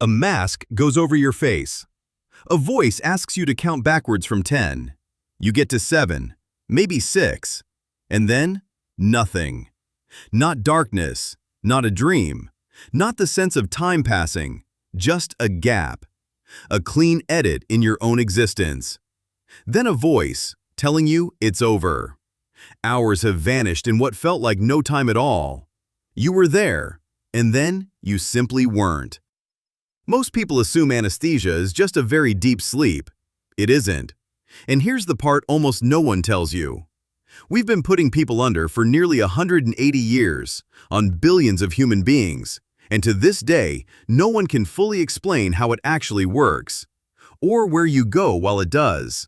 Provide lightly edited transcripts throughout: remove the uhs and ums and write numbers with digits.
A mask goes over your face. A voice asks you to count backwards from 10. You get to 7, maybe 6, and then nothing. Not darkness, not a dream, not the sense of time passing, just a gap. A clean edit in your own existence. Then a voice telling you it's over. Hours have vanished in what felt like no time at all. You were there, and then you simply weren't. Most people assume anesthesia is just a very deep sleep. It isn't. And here's the part almost no one tells you. We've been putting people under for nearly 180 years, on billions of human beings, and to this day, no one can fully explain how it actually works, or where you go while it does.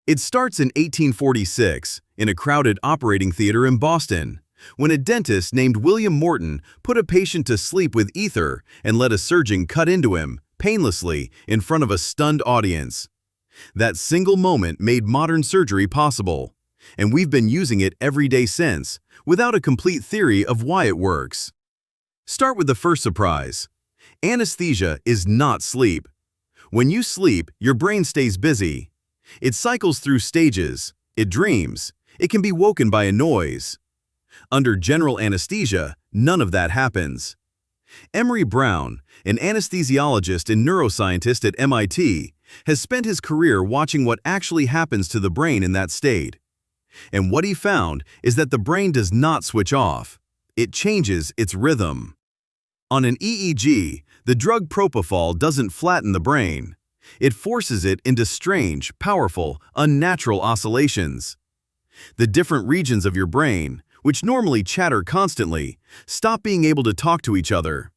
It starts in 1846, in a crowded operating theater in Boston, when a dentist named William Morton put a patient to sleep with ether and let a surgeon cut into him, painlessly, in front of a stunned audience. That single moment made modern surgery possible, and we've been using it every day since, without a complete theory of why it works. Start with the first surprise. Anesthesia is not sleep. When you sleep, your brain stays busy. It cycles through stages, it dreams, it can be woken by a noise. Under general anesthesia, none of that happens. Emory Brown, an anesthesiologist and neuroscientist at MIT, has spent his career watching what actually happens to the brain in that state. And what he found is that the brain does not switch off. It changes its rhythm. On an EEG, the drug propofol doesn't flatten the brain. It forces it into strange, powerful, unnatural oscillations. The different regions of your brain, which normally chatter constantly, stop being able to talk to each other.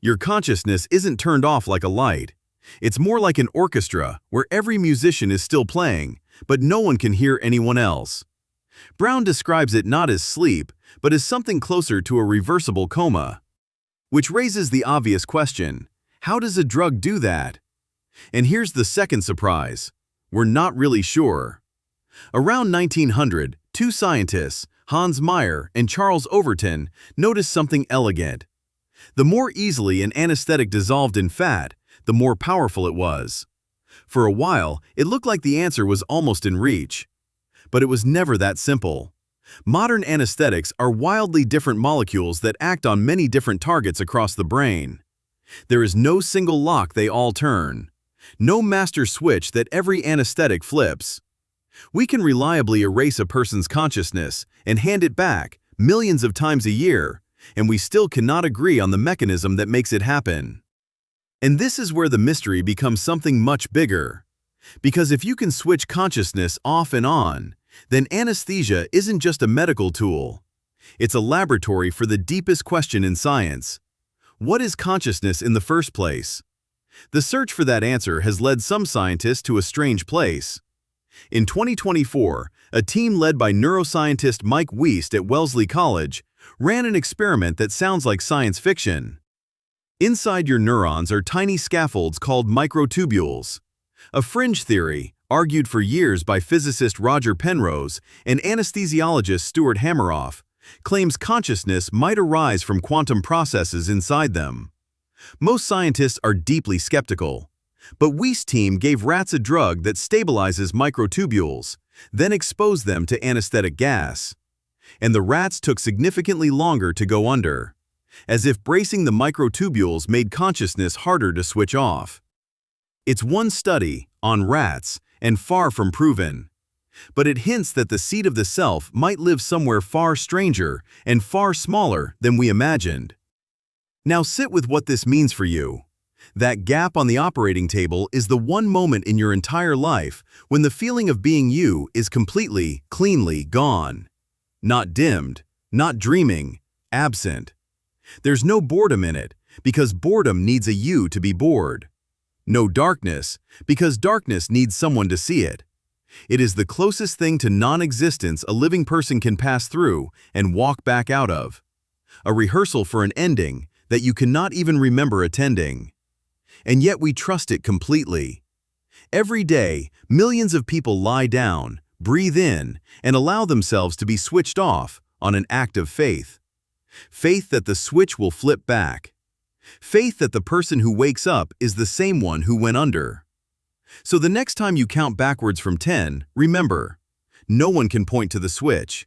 Your consciousness isn't turned off like a light. It's more like an orchestra where every musician is still playing, but no one can hear anyone else. Brown describes it not as sleep, but as something closer to a reversible coma. Which raises the obvious question, how does a drug do that? And here's the second surprise. We're not really sure. Around 1900, two scientists, Hans Meyer and Charles Overton, noticed something elegant. The more easily an anesthetic dissolved in fat, the more powerful it was. For a while, it looked like the answer was almost in reach. But it was never that simple. Modern anesthetics are wildly different molecules that act on many different targets across the brain. There is no single lock they all turn. No master switch that every anesthetic flips. We can reliably erase a person's consciousness and hand it back millions of times a year, and we still cannot agree on the mechanism that makes it happen. And this is where the mystery becomes something much bigger. Because if you can switch consciousness off and on, then anesthesia isn't just a medical tool. It's a laboratory for the deepest question in science. What is consciousness in the first place? The search for that answer has led some scientists to a strange place. In 2024, a team led by neuroscientist Mike Wiest at Wellesley College ran an experiment that sounds like science fiction. Inside your neurons are tiny scaffolds called microtubules. A fringe theory, argued for years by physicist Roger Penrose and anesthesiologist Stuart Hameroff, claims consciousness might arise from quantum processes inside them. Most scientists are deeply skeptical. But Wiest's team gave rats a drug that stabilizes microtubules, then exposed them to anesthetic gas. And the rats took significantly longer to go under, as if bracing the microtubules made consciousness harder to switch off. It's one study, on rats, and far from proven. But it hints that the seat of the self might live somewhere far stranger and far smaller than we imagined. Now sit with what this means for you. That gap on the operating table is the one moment in your entire life when the feeling of being you is completely, cleanly gone. Not dimmed, not dreaming, absent. There's no boredom in it, because boredom needs a you to be bored. No darkness, because darkness needs someone to see it. It is the closest thing to non-existence a living person can pass through and walk back out of. A rehearsal for an ending that you cannot even remember attending. And yet we trust it completely. Every day, millions of people lie down, breathe in, and allow themselves to be switched off on an act of faith. Faith that the switch will flip back. Faith that the person who wakes up is the same one who went under. So the next time you count backwards from 10, remember, no one can point to the switch.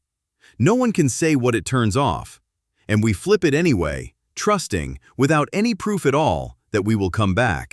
No one can say what it turns off. And we flip it anyway, trusting, without any proof at all, that we will come back.